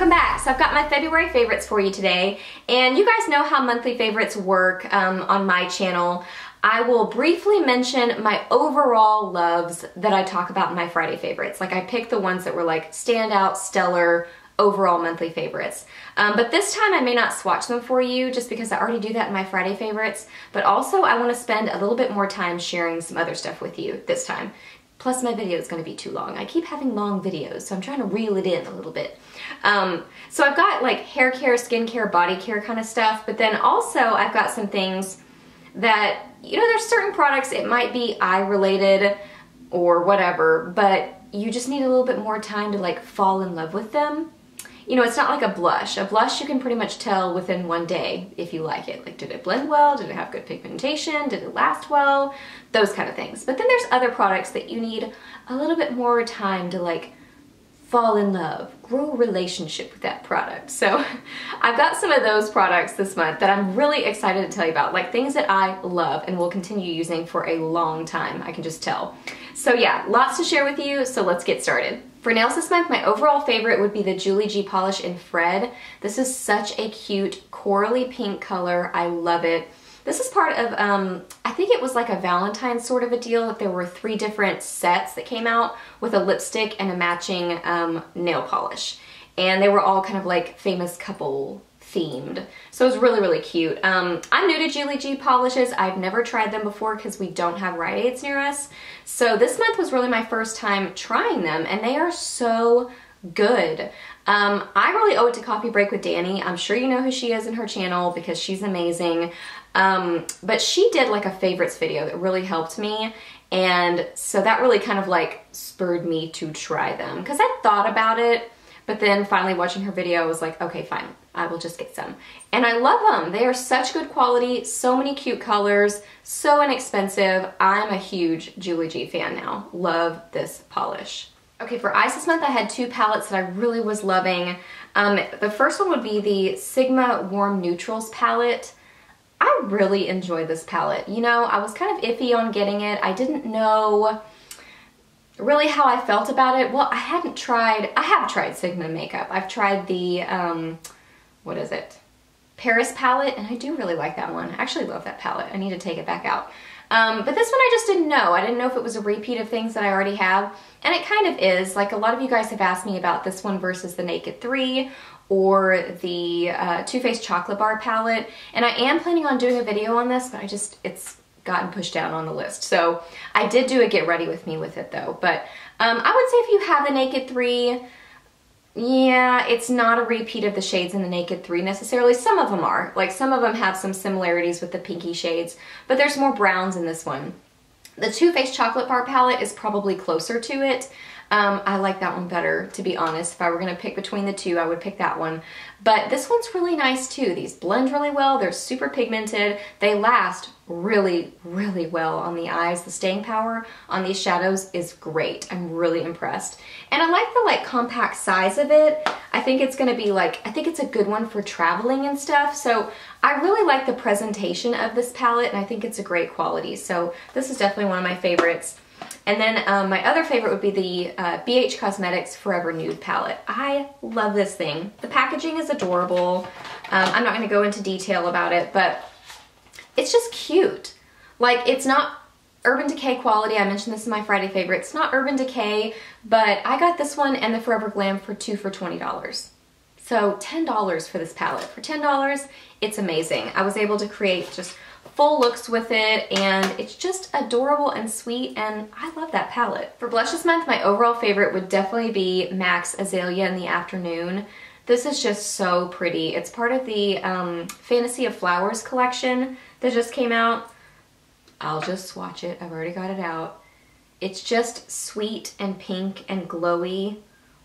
welcome back. So I've got my February favorites for you today, and you guys know how monthly favorites work on my channel. I will briefly mention my overall loves that I talk about in my Friday favorites. Like I picked the ones that were like standout, stellar, overall monthly favorites. But this time I may not swatch them for you just because I already do that in my Friday favorites, but also I want to spend a little bit more time sharing some other stuff with you this time. Plus my video is going to be too long. I keep having long videos, so I'm trying to reel it in a little bit. So I've got like hair care, skincare, body care kind of stuff, but then also I've got some things that, you know, there's certain products, it might be eye related or whatever, but you just need a little bit more time to like fall in love with them. You know, it's not like a blush. A blush you can pretty much tell within one day if you like it. Like, did it blend well? Did it have good pigmentation? Did it last well? Those kind of things. But then there's other products that you need a little bit more time to like fall in love, grow a relationship with that product. So I've got some of those products this month that I'm really excited to tell you about, like things that I love and will continue using for a long time, I can just tell. So yeah, lots to share with you, so let's get started. For nails this month, my overall favorite would be the Julie G Polish in Fred. This is such a cute corally pink color. I love it. This is part of, I think it was like a Valentine's sort of a deal, that there were 3 different sets that came out with a lipstick and a matching nail polish. And they were all kind of like famous couple themed. So it was really, really cute. I'm new to Julie G polishes. I've never tried them before because we don't have Rite Aids near us. So this month was really my first time trying them, and they are so good. I really owe it to Coffee Break with Danny. I'm sure you know who she is in her channel because she's amazing. But she did like a favorites video that really helped me. And so that really kind of like spurred me to try them because I thought about it, but then finally watching her video I was like, okay, fine, I will just get some. And I love them. They are such good quality, so many cute colors, so inexpensive. I'm a huge Julie G fan now. Love this polish. Okay, for eyes this month I had 2 palettes that I really was loving. The first one would be the Sigma Warm Neutrals palette. I really enjoyed this palette. You know, I was kind of iffy on getting it. I didn't know really how I felt about it. Well, I have tried Sigma makeup. I've tried the, what is it? Paris palette, and I do really like that one. I actually love that palette. I need to take it back out. But this one I just didn't know. I didn't know if it was a repeat of things that I already have. And it kind of is. Like a lot of you guys have asked me about this one versus the Naked 3 or the Too Faced Chocolate Bar palette. And I am planning on doing a video on this, but it's gotten pushed down on the list. So I did do a get ready with me with it though. But I would say if you have the Naked 3, yeah, it's not a repeat of the shades in the Naked 3 necessarily. Some of them are. Like some of them have some similarities with the pinky shades, but there's more browns in this one. The Too Faced Chocolate Bar palette is probably closer to it. I like that one better, to be honest. If I were going to pick between the two, I would pick that one. But this one's really nice too. These blend really well. They're super pigmented. They last really, really well on the eyes. The staying power on these shadows is great. I'm really impressed. And I like the compact size of it. I think it's going to be I think it's a good one for traveling and stuff. So I really like the presentation of this palette, and I think it's a great quality. So this is definitely one of my favorites. And then my other favorite would be the BH Cosmetics Forever Nude palette. I love this thing. The packaging is adorable. I'm not going to go into detail about it, but it's just cute. Like, it's not Urban Decay quality. I mentioned this in my Friday favorite. It's not Urban Decay, but I got this one and the Forever Glam for 2 for $20. So $10 for this palette. For $10, it's amazing. I was able to create just full looks with it, and it's just adorable and sweet, and I love that palette. For blush this month, my overall favorite would definitely be MAC's Azalea in the Afternoon. This is just so pretty. It's part of the Fantasy of Flowers collection that just came out. I'll just swatch it. I've already got it out. It's just sweet and pink and glowy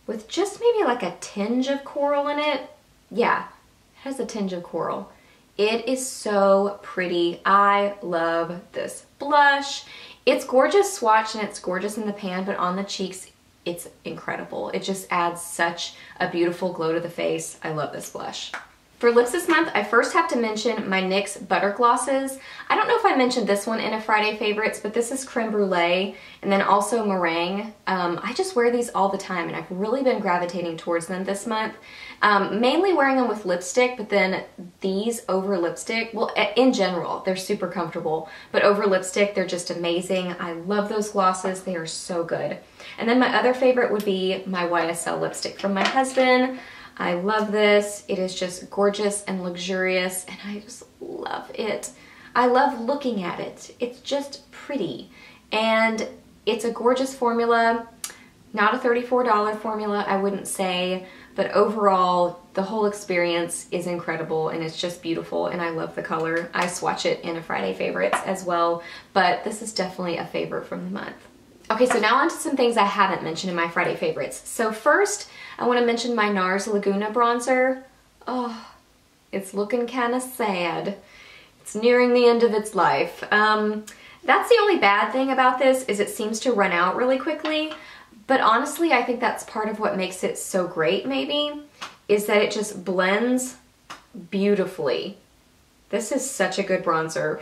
with just maybe like a tinge of coral in it. Yeah, it has a tinge of coral. It is so pretty. I love this blush. It's gorgeous swatched and it's gorgeous in the pan, but on the cheeks, it's incredible. It just adds such a beautiful glow to the face. I love this blush. For For lips this month, I first have to mention my NYX Butter Glosses. I don't know if I mentioned this one in a Friday favorites, but this is Creme Brûlée and then also Merengue. I just wear these all the time and I've really been gravitating towards them this month. Mainly wearing them with lipstick, but then these over lipstick, well, in general, they're super comfortable, but over lipstick, they're just amazing. I love those glosses. They are so good. And then my other favorite would be my YSL lipstick from my husband. I love this. It is just gorgeous and luxurious, and I just love it. I love looking at it. It's just pretty, and it's a gorgeous formula. Not a $34 formula, I wouldn't say, but overall, the whole experience is incredible, and it's just beautiful, and I love the color. I swatch it in a Friday favorites as well, but this is definitely a favorite from the month. Okay, so now on to some things I haven't mentioned in my Friday favorites. So first, I want to mention my NARS Laguna bronzer. Oh, it's looking kind of sad. It's nearing the end of its life. That's the only bad thing about this, is it seems to run out really quickly. But honestly, I think that's part of what makes it so great, maybe, is that it just blends beautifully. This is such a good bronzer.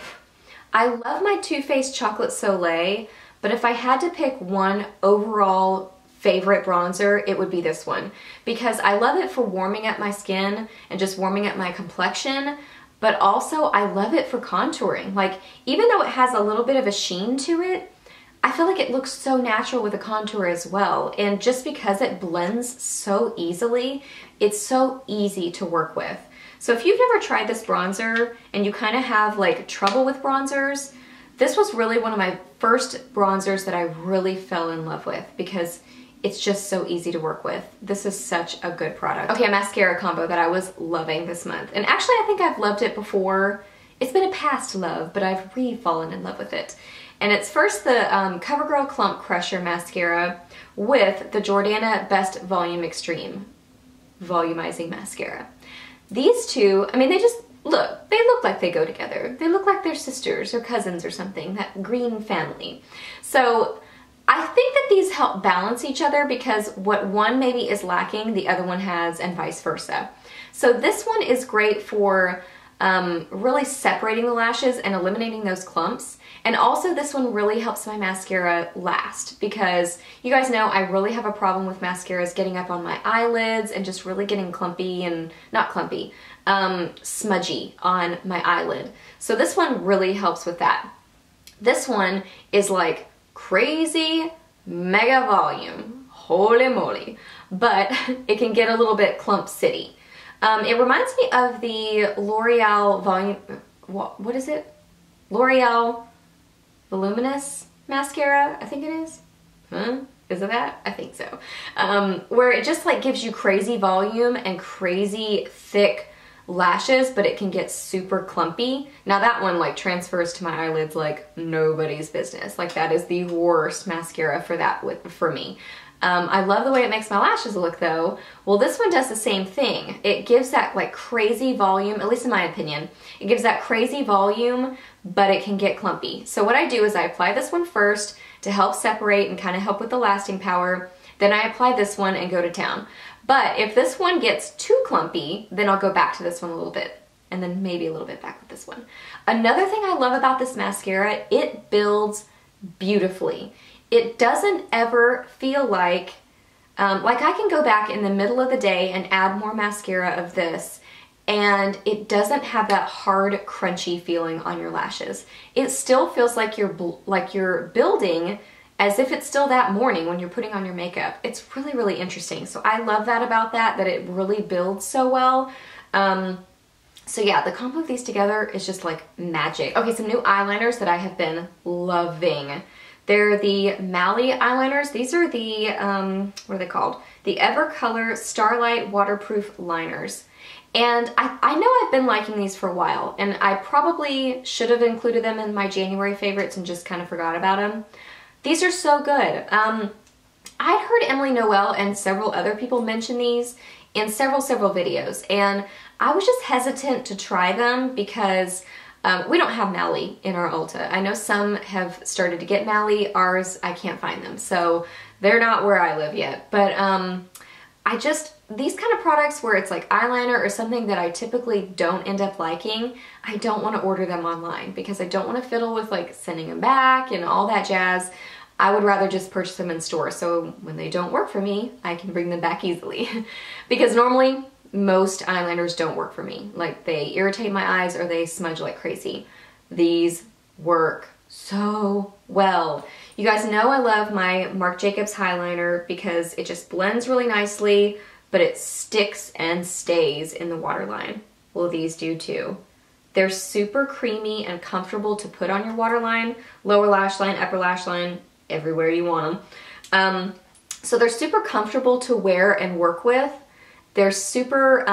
I love my Too Faced Chocolate Soleil, but if I had to pick one overall favorite bronzer, it would be this one, because I love it for warming up my skin and just warming up my complexion, but also I love it for contouring. Like, even though it has a little bit of a sheen to it, I feel like it looks so natural with a contour as well. And just because it blends so easily, it's so easy to work with. So if you've never tried this bronzer and you kind of have like trouble with bronzers, this was really one of my first bronzers that I really fell in love with, because it's just so easy to work with. This is such a good product. Okay, a mascara combo that I was loving this month. And actually, I think I've loved it before. It's been a past love, but I've re-fallen in love with it. And it's first the Covergirl Clump Crusher Mascara with the Jordana Best Volume Extreme Volumizing Mascara. These two, I mean, they look like they go together. They look like they're sisters or cousins or something, that green family. So I think that these help balance each other, because what one maybe is lacking, the other one has, and vice versa. So this one is great for really separating the lashes and eliminating those clumps. And also this one really helps my mascara last, because you guys know I really have a problem with mascaras getting up on my eyelids and just really getting clumpy and, not clumpy, smudgy on my eyelid. So this one really helps with that. This one is like crazy mega volume, holy moly, but it can get a little bit clump city. It reminds me of the L'Oreal volume, what is it? L'Oreal Voluminous Mascara, I think it is. Is it that? I think so. Where it just like gives you crazy volume and crazy thick lashes, but it can get super clumpy. Now that one like transfers to my eyelids like nobody's business. Like, that is the worst mascara for that for me. I love the way it makes my lashes look though. Well, this one does the same thing. It gives that like crazy volume, at least in my opinion. It gives that crazy volume, but it can get clumpy. So what I do is I apply this one first to help separate and kind of help with the lasting power. Then I apply this one and go to town. But if this one gets too clumpy, then I'll go back to this one a little bit, and then maybe a little bit back with this one. Another thing I love about this mascara, it builds beautifully. It doesn't ever feel like I can go back in the middle of the day and add more mascara of this, and it doesn't have that hard, crunchy feeling on your lashes. It still feels like you're building as if it's still that morning when you're putting on your makeup. It's really, really interesting. So I love that about that it really builds so well. So yeah, the combo of these together is just like magic. Okay, some new eyeliners that I have been loving. They're the Mally eyeliners. These are the, what are they called? The Evercolor Starlight Waterproof Liners. And I know I've been liking these for a while, and I probably should have included them in my January favorites and just kind of forgot about them. These are so good. I'd heard Emily Noel and several other people mention these in several videos, and I was just hesitant to try them because we don't have Mally in our Ulta. I know some have started to get Mally. Ours, I can't find them, so they're not where I live yet. But these kind of products where it's like eyeliner or something that I typically don't end up liking, I don't want to order them online because I don't want to fiddle with like sending them back and all that jazz. I would rather just purchase them in store, so when they don't work for me, I can bring them back easily. Because normally, most eyeliners don't work for me. Like, they irritate my eyes or they smudge like crazy. These work so well. You guys know I love my Marc Jacobs highliner because it just blends really nicely, but it sticks and stays in the waterline. Well, these do too. They're super creamy and comfortable to put on your waterline, lower lash line, upper lash line, everywhere you want them. So they're super comfortable to wear and work with. They're super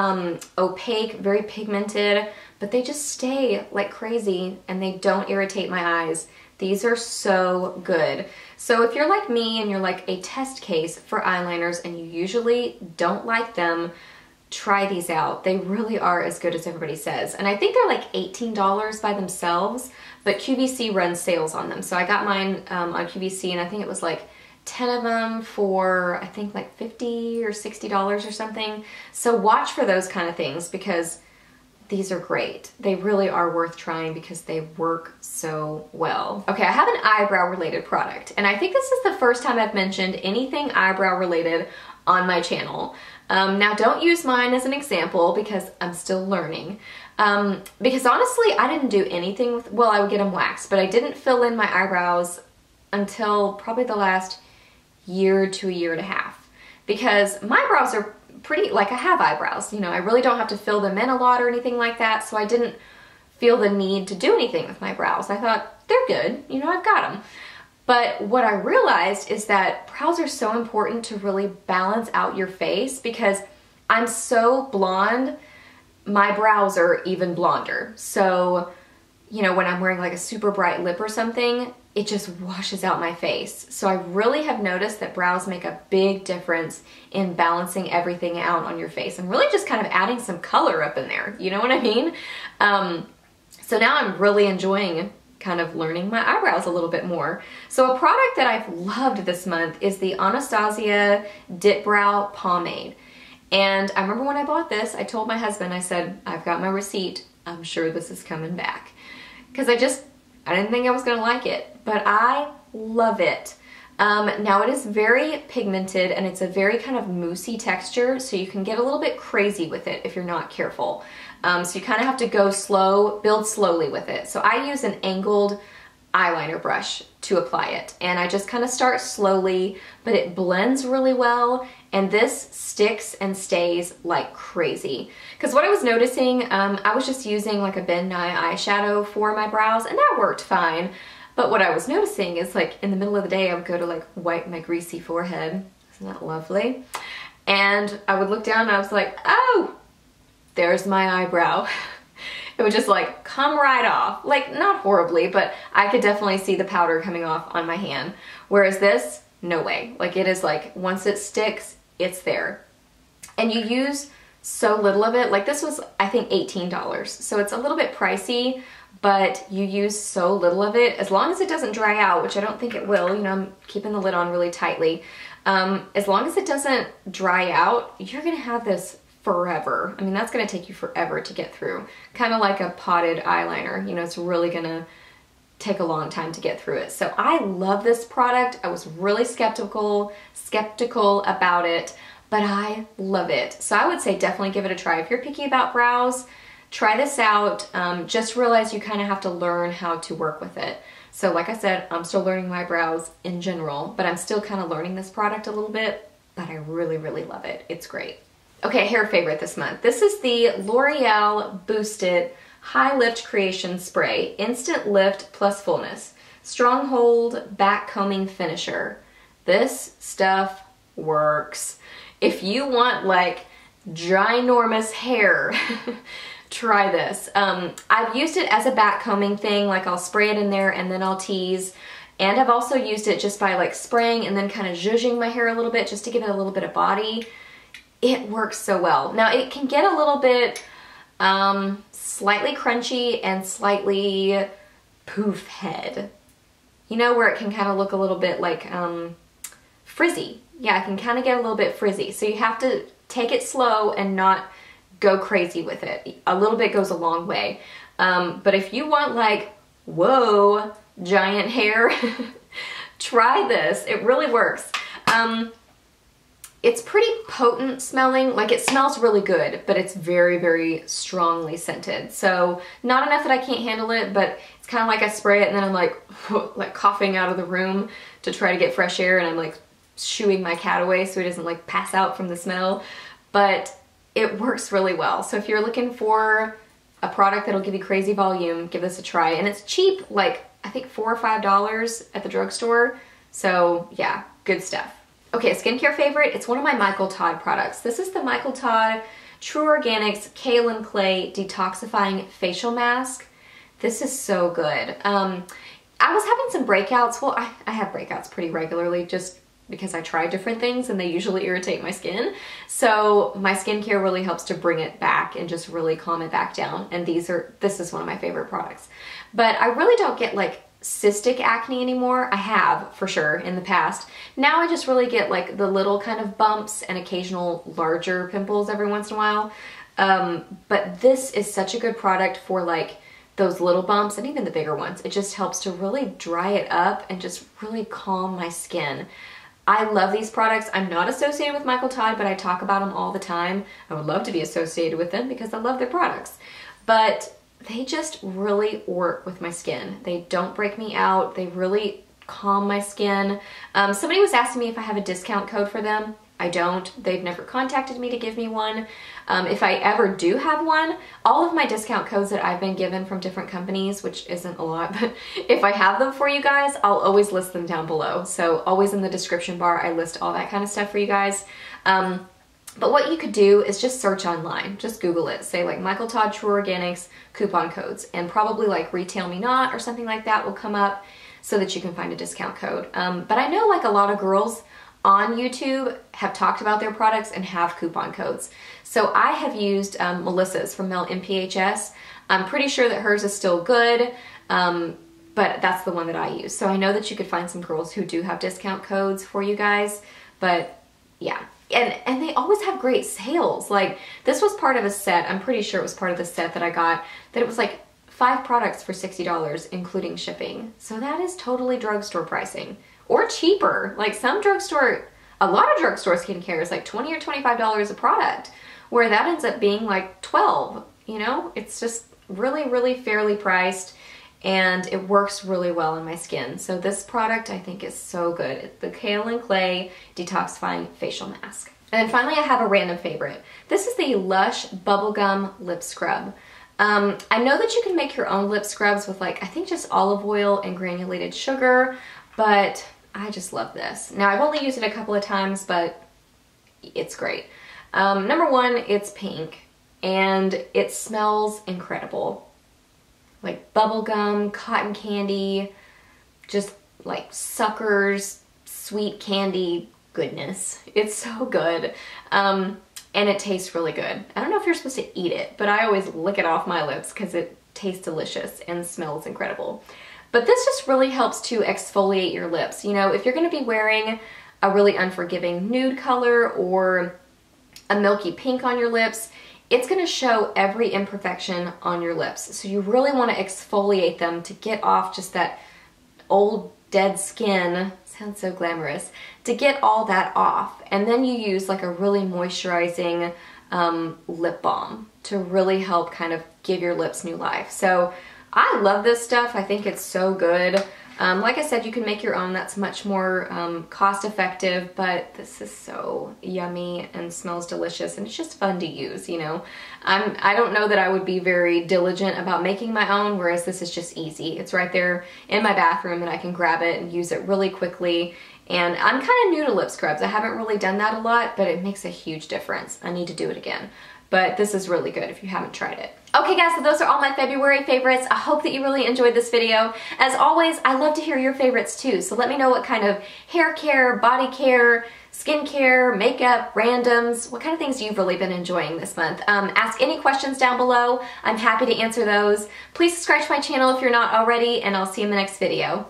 opaque, very pigmented, but they just stay like crazy and they don't irritate my eyes. These are so good. So if you're like me and you're like a test case for eyeliners and you usually don't like them, try these out. They really are as good as everybody says. And I think they're like $18 by themselves, but QVC runs sales on them. So I got mine on QVC and I think it was like 10 of them for I think like $50 or $60 or something. So watch for those kind of things because these are great. They really are worth trying because they work so well. Okay, I have an eyebrow related product and I think this is the first time I've mentioned anything eyebrow related on my channel. Now don't use mine as an example because I'm still learning. Because honestly, I didn't do anything with, well, I would get them waxed, but I didn't fill in my eyebrows until probably the last year to a year and a half. Because my brows are pretty, like I have eyebrows, you know, I really don't have to fill them in a lot or anything like that, so I didn't feel the need to do anything with my brows. I thought, they're good, you know, I've got them. But what I realized is that brows are so important to really balance out your face because I'm so blonde, my brows are even blonder. So, you know, when I'm wearing like a super bright lip or something, it just washes out my face. So I really have noticed that brows make a big difference in balancing everything out on your face and really just kind of adding some color up in there. You know what I mean? So now I'm really enjoying kind of learning my eyebrows a little bit more. So a product that I've loved this month is the Anastasia Dipbrow Pomade. And I remember when I bought this, I told my husband, I said, I've got my receipt. I'm sure this is coming back. Because I didn't think I was gonna like it, but I love it. Now it is very pigmented and it's a very kind of moussey texture, so you can get a little bit crazy with it if you're not careful. So you kind of have to go slow, build slowly with it. So I use an angled eyeliner brush to apply it, and I just kind of start slowly, but it blends really well, and this sticks and stays like crazy. Because what I was noticing, I was just using like a Ben Nye eyeshadow for my brows, and that worked fine. But what I was noticing is like in the middle of the day, I would go to like wipe my greasy forehead. Isn't that lovely? And I would look down and I was like, oh, there's my eyebrow. It would just like come right off. Like not horribly, but I could definitely see the powder coming off on my hand. Whereas this, no way. Like it is like, once it sticks, it's there. And you use so little of it. Like this was, I think, $18. So it's a little bit pricey, but you use so little of it. As long as it doesn't dry out, which I don't think it will, you know, I'm keeping the lid on really tightly. As long as it doesn't dry out, you're gonna have this forever. I mean, that's gonna take you forever to get through. Kind of like a potted eyeliner, you know, it's really gonna take a long time to get through it. So I love this product. I was really skeptical about it, but I love it. So I would say definitely give it a try. If you're picky about brows, try this out. Just realize you kind of have to learn how to work with it. So like I said, I'm still learning my brows in general, but I'm still kind of learning this product a little bit, but I really, really love it. It's great. Okay, hair favorite this month. This is the L'Oreal Boosted High Lift Creation Spray, Instant Lift Plus Fullness, Stronghold Back Combing Finisher. This stuff works. If you want like ginormous hair, try this. I've used it as a back combing thing, like I'll spray it in there and then I'll tease. And I've also used it just by like spraying and then kind of zhuzhing my hair a little bit just to give it a little bit of body. It works so well. Now it can get a little bit slightly crunchy and slightly poof head. You know, where it can kind of look a little bit like frizzy. Yeah, it can kind of get a little bit frizzy. So you have to take it slow and not go crazy with it. A little bit goes a long way. But if you want like, whoa, giant hair, try this. It really works. It's pretty potent smelling, like it smells really good, but it's very, very strongly scented. So not enough that I can't handle it, but it's kind of like I spray it and then I'm like coughing out of the room to try to get fresh air, and I'm like shooing my cat away so he doesn't like pass out from the smell. But it works really well. So if you're looking for a product that'll give you crazy volume, give this a try. And it's cheap, like I think $4 or $5 at the drugstore. So yeah, good stuff. Okay, skincare favorite, it's one of my Michael Todd products. This is the Michael Todd True Organics Kaolin Clay Detoxifying Facial Mask. This is so good. I was having some breakouts. Well, I have breakouts pretty regularly just because I try different things and they usually irritate my skin. So my skincare really helps to bring it back and just really calm it back down. And this is one of my favorite products. But I really don't get like cystic acne anymore. I have for sure in the past. Now I just really get like the little kind of bumps and occasional larger pimples every once in a while. But this is such a good product for like those little bumps and even the bigger ones. It just helps to really dry it up and just really calm my skin. I love these products. I'm not associated with Michael Todd, but I talk about them all the time. I would love to be associated with them because I love their products. But they just really work with my skin. They don't break me out. They really calm my skin. Somebody was asking me if I have a discount code for them. I don't. They've never contacted me to give me one. If I ever do have one, all of my discount codes that I've been given from different companies, which isn't a lot, but if I have them for you guys, I'll always list them down below. So always in the description bar, I list all that kind of stuff for you guys. But what you could do is just search online. Just Google it. Say like Michael Todd True Organics coupon codes, and probably like Retail Me Not or something like that will come up so that you can find a discount code. But I know like a lot of girls on YouTube have talked about their products and have coupon codes. So I have used Melissa's from Mel MPHS. I'm pretty sure that hers is still good, but that's the one that I use. So I know that you could find some girls who do have discount codes for you guys, but yeah. And they always have great sales. Like this was part of a set. I'm pretty sure it was part of the set that I got, that it was like 5 products for $60, including shipping. So that is totally drugstore pricing. Or cheaper. Like some drugstore, a lot of drugstore skincare is like $20 or $25 a product, where that ends up being like $12, you know? It's just really, really fairly priced, and it works really well on my skin. So this product I think is so good. It's the Kaolin Clay Detoxifying Facial Mask. And then finally I have a random favorite. This is the Lush Bubblegum Lip Scrub. I know that you can make your own lip scrubs with like, I think just olive oil and granulated sugar, but I just love this. Now I've only used it a couple of times, but it's great. Number one, it's pink and it smells incredible. Like bubblegum, cotton candy, just like suckers, sweet candy goodness. It's so good. And it tastes really good. I don't know if you're supposed to eat it, but I always lick it off my lips because it tastes delicious and smells incredible. But this just really helps to exfoliate your lips. You know, if you're going to be wearing a really unforgiving nude color or a milky pink on your lips, it's going to show every imperfection on your lips. So you really want to exfoliate them to get off just that old dead skin. Sounds so glamorous. To get all that off. And then you use like a really moisturizing lip balm to really help kind of give your lips new life. So I love this stuff. I think it's so good. Like I said, you can make your own. That's much more cost effective, but this is so yummy and smells delicious, and it's just fun to use, you know. I don't know that I would be very diligent about making my own, whereas this is just easy. It's right there in my bathroom and I can grab it and use it really quickly. And I'm kind of new to lip scrubs. I haven't really done that a lot, but it makes a huge difference. I need to do it again. But this is really good if you haven't tried it. Okay guys, so those are all my February favorites. I hope that you really enjoyed this video. As always, I love to hear your favorites too, so let me know what kind of hair care, body care, skincare, makeup, randoms, what kind of things you've really been enjoying this month. Ask any questions down below. I'm happy to answer those. Please subscribe to my channel if you're not already, and I'll see you in the next video.